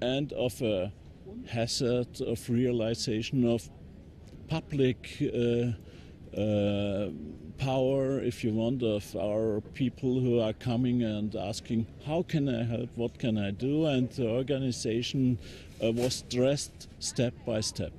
and of a hazard of realization of public power, if you want, of our people who are coming and asking, how can I help, what can I do? And the organization was dressed step by step.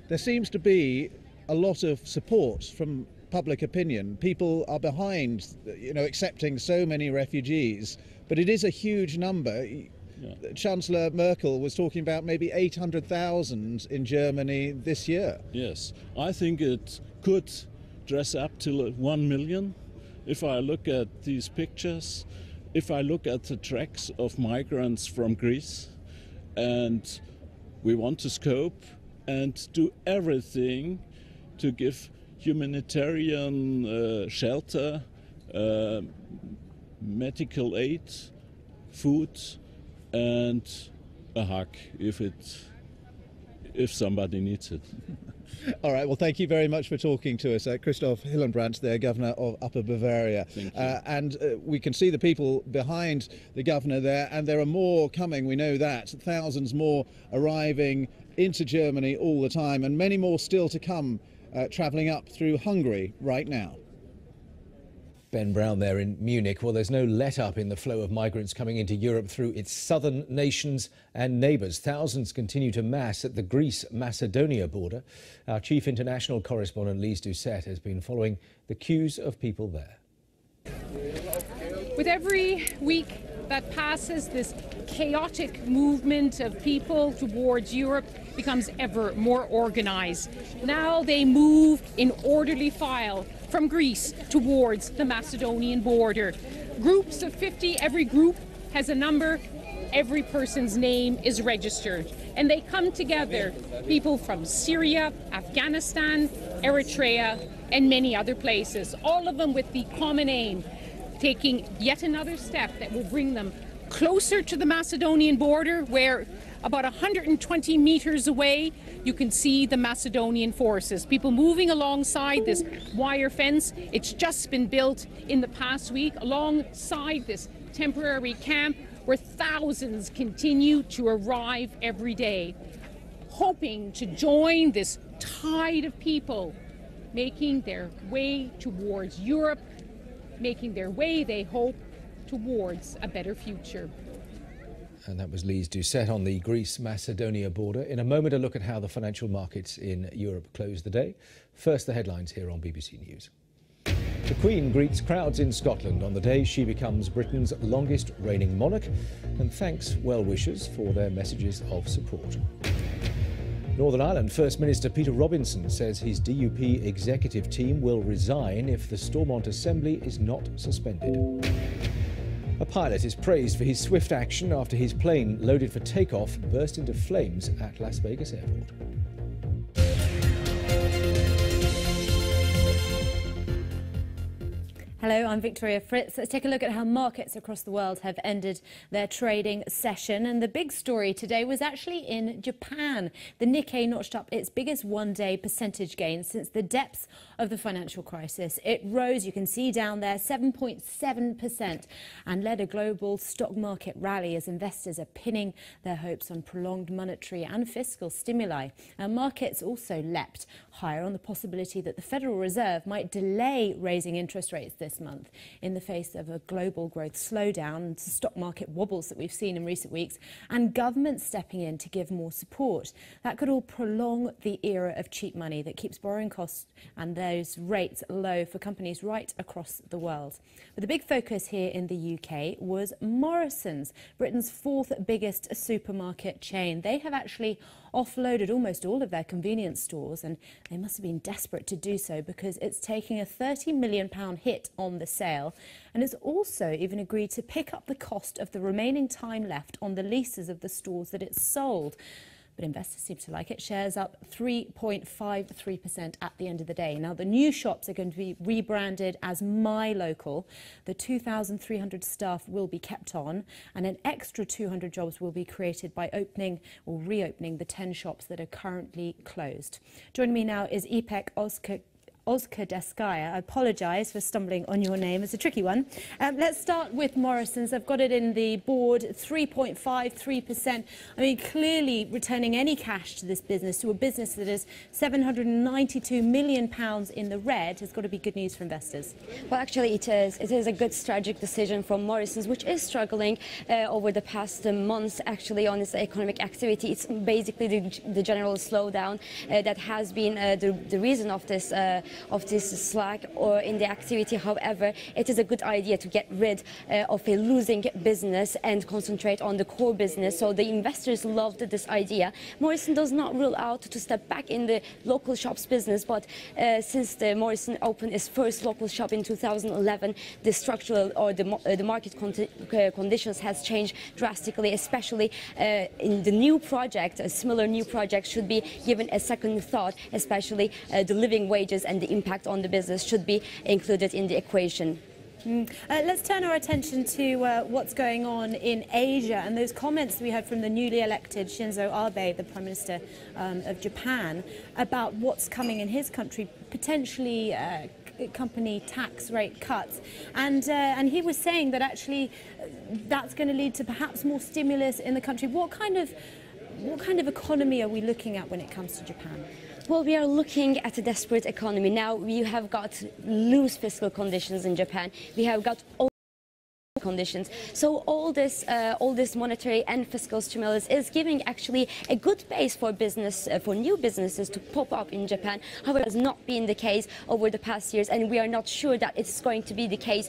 There seems to be a lot of support from public opinion. People are behind, accepting so many refugees, but it is a huge number. Yeah. Chancellor Merkel was talking about maybe 800,000 in Germany this year. Yes, I think it could dress up to 1 million. If I look at these pictures, if I look at the tracks of migrants from Greece, and we want to scope and do everything to give humanitarian shelter, medical aid, food, and a hug if somebody needs it. All right, well, thank you very much for talking to us. Christoph Hillenbrand, there, Governor of Upper Bavaria. Thank you. And we can see the people behind the Governor there, and there are more coming, we know that. Thousands more arriving into Germany all the time, and many more still to come, travelling up through Hungary right now. Ben Brown there in Munich. Well, there's no let-up in the flow of migrants coming into Europe through its southern nations and neighbours. Thousands continue to mass at the Greece-Macedonia border. Our chief international correspondent, Lise Doucette, has been following the queues of people there. With every week that passes, this chaotic movement of people towards Europe becomes ever more organised. Now they move in orderly file from Greece towards the Macedonian border. Groups of 50, every group has a number, every person's name is registered. And they come together, people from Syria, Afghanistan, Eritrea, and many other places, all of them with the common aim, taking yet another step that will bring them closer to the Macedonian border, where about 120 meters away you can see the Macedonian forces. People moving alongside this wire fence. It's just been built in the past week alongside this temporary camp where thousands continue to arrive every day, hoping to join this tide of people making their way towards Europe, making their way, they hope, towards a better future. And that was Lise Doucette on the Greece-Macedonia border. In a moment, a look at how the financial markets in Europe closed the day. First, the headlines here on BBC News. The Queen greets crowds in Scotland on the day she becomes Britain's longest reigning monarch and thanks well-wishers for their messages of support. Northern Ireland First Minister Peter Robinson says his DUP executive team will resign if the Stormont Assembly is not suspended. A pilot is praised for his swift action after his plane loaded for takeoff burst into flames at Las Vegas Airport. Hello, I'm Victoria Fritz. Let's take a look at how markets across the world have ended their trading session. And the big story today was actually in Japan. The Nikkei notched up its biggest one-day percentage gain since the depths of the financial crisis. It rose, you can see down there, 7.7% and led a global stock market rally as investors are pinning their hopes on prolonged monetary and fiscal stimuli. And markets also leapt higher on the possibility that the Federal Reserve might delay raising interest rates this month in the face of a global growth slowdown and stock market wobbles that we've seen in recent weeks, and governments stepping in to give more support. That could all prolong the era of cheap money that keeps borrowing costs and those rates low for companies right across the world. But the big focus here in the UK was Morrisons, Britain's fourth biggest supermarket chain. They have actually offloaded almost all of their convenience stores, and they must have been desperate to do so because it's taking a £30 million hit on the sale, and it's also even agreed to pick up the cost of the remaining time left on the leases of the stores that it's sold. But investors seem to like it. Shares up 3.53% at the end of the day. Now, the new shops are going to be rebranded as My Local. The 2,300 staff will be kept on, and an extra 200 jobs will be created by opening or reopening the 10 shops that are currently closed. Joining me now is Ipek Ozkadeskaya. I apologise for stumbling on your name. It's a tricky one. Let's start with Morrison's. I've got it in the board, 3.53%. I mean, clearly returning any cash to this business, to a business that is £792 million in the red, has got to be good news for investors. Well, actually, it is. It is a good strategic decision from Morrison's, which is struggling over the past months, actually, on its economic activity. It's basically the general slowdown that has been the reason of this slack or in the activity. However, it is a good idea to get rid of a losing business and concentrate on the core business. So the investors loved this idea. Morrison does not rule out to step back in the local shops business, but since the Morrison opened its first local shop in 2011, the structural or the market conditions has changed drastically, especially in the new project. A similar new project should be given a second thought, especially the living wages and the impact on the business should be included in the equation. Let's turn our attention to what's going on in Asia and those comments we heard from the newly elected Shinzo Abe, the Prime Minister of Japan, about what's coming in his country, potentially company tax rate cuts. And he was saying that actually that's going to lead to perhaps more stimulus in the country. What kind of economy are we looking at when it comes to Japan? Well, we are looking at a desperate economy. Now we have got loose fiscal conditions in Japan. We have got conditions. So all this monetary and fiscal stimulus is giving actually a good base for business, for new businesses to pop up in Japan. However, it has not been the case over the past years, and we are not sure that it's going to be the case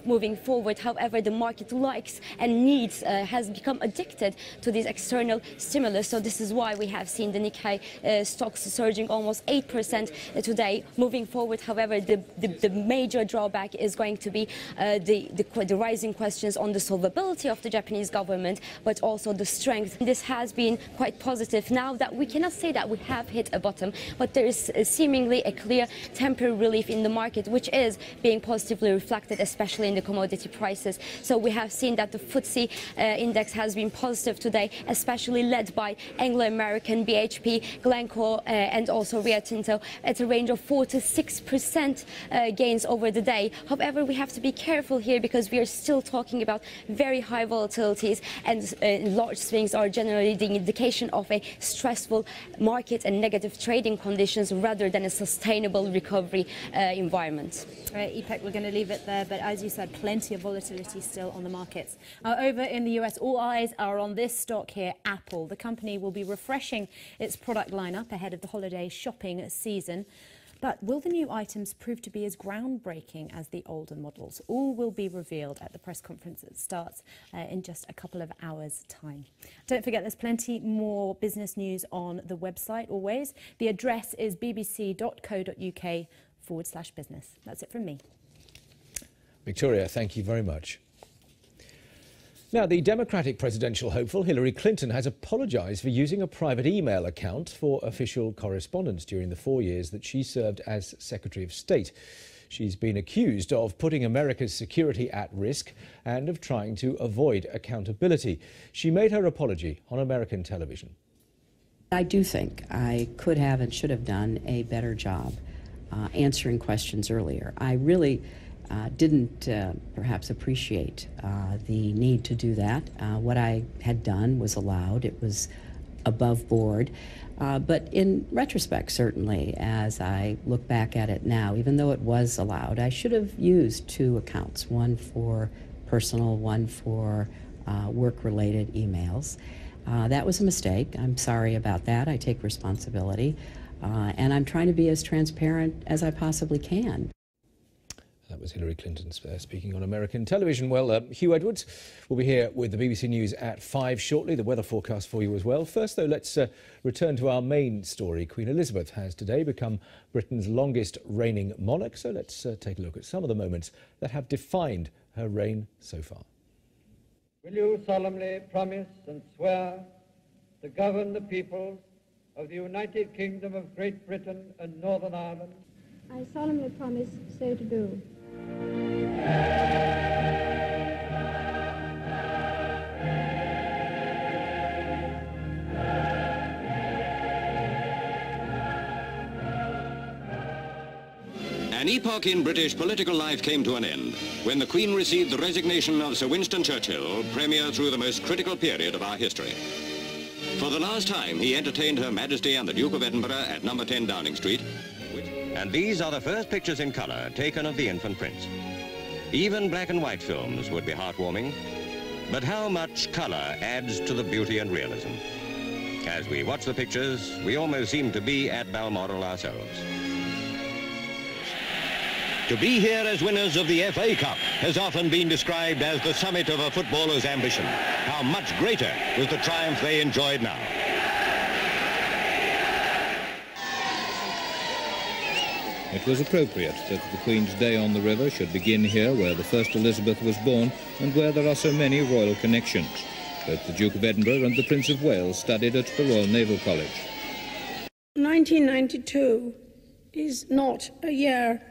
moving forward. However, the market likes and needs, has become addicted to these external stimulus. So this is why we have seen the Nikkei stocks surging almost 8% today. Moving forward, however, the major drawback is going to be the rising questions on the solvability of the Japanese government, but also the strength. This has been quite positive. Now that we cannot say that we have hit a bottom, but there is seemingly a clear temporary relief in the market, which is being positively reflected, especially in the commodity prices. So we have seen that the FTSE index has been positive today, especially led by Anglo-American, BHP, Glencore, and also Rio Tinto, at a range of 4 to 6% gains over the day. However, we have to be careful here because we are still talking about very high volatilities, and large swings are generally the indication of a stressful market and negative trading conditions rather than a sustainable recovery environment. Ipek, we're going to leave it there, but as you said, plenty of volatility still on the markets. Over in the US, all eyes are on this stock here, Apple. The company will be refreshing its product lineup ahead of the holiday shopping season. But will the new items prove to be as groundbreaking as the older models? All will be revealed at the press conference that starts in just a couple of hours' time. Don't forget, there's plenty more business news on the website always. The address is bbc.co.uk/business. That's it from me. Victoria, thank you very much. Now, the Democratic presidential hopeful Hillary Clinton has apologised for using a private email account for official correspondence during the 4 years that she served as Secretary of State. She's been accused of putting America's security at risk and of trying to avoid accountability. She made her apology on American television. I do think I could have and should have done a better job answering questions earlier. I really didn't perhaps appreciate the need to do that. What I had done was allowed. It was above board. But in retrospect, certainly, as I look back at it now, even though it was allowed, I should have used two accounts, one for personal, one for work-related emails. That was a mistake. I'm sorry about that. I take responsibility. And I'm trying to be as transparent as I possibly can. That was Hillary Clinton speaking on American television. Well, Hugh Edwards will be here with the BBC News at 5 shortly. The weather forecast for you as well. First, though, let's return to our main story. Queen Elizabeth has today become Britain's longest reigning monarch. So let's take a look at some of the moments that have defined her reign so far. Will you solemnly promise and swear to govern the peoples of the United Kingdom of Great Britain and Northern Ireland? I solemnly promise so to do. An epoch in British political life came to an end when the Queen received the resignation of Sir Winston Churchill, Premier through the most critical period of our history. For the last time, he entertained Her Majesty and the Duke of Edinburgh at number 10 Downing Street. And these are the first pictures in colour taken of the infant prince. Even black and white films would be heartwarming, but how much colour adds to the beauty and realism? As we watch the pictures, we almost seem to be at Balmoral ourselves. To be here as winners of the FA Cup has often been described as the summit of a footballer's ambition. How much greater was the triumph they enjoyed now. It was appropriate that the Queen's Day on the River should begin here, where the first Elizabeth was born and where there are so many royal connections. Both the Duke of Edinburgh and the Prince of Wales studied at the Royal Naval College. 1992 is not a year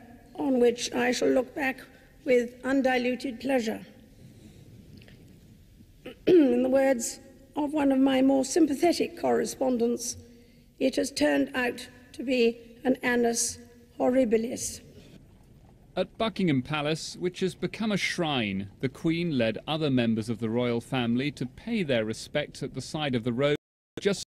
on which I shall look back with undiluted pleasure. In the words of one of my more sympathetic correspondents, it has turned out to be an annus horribilis. At Buckingham Palace, which has become a shrine, the Queen led other members of the royal family to pay their respects at the side of the road just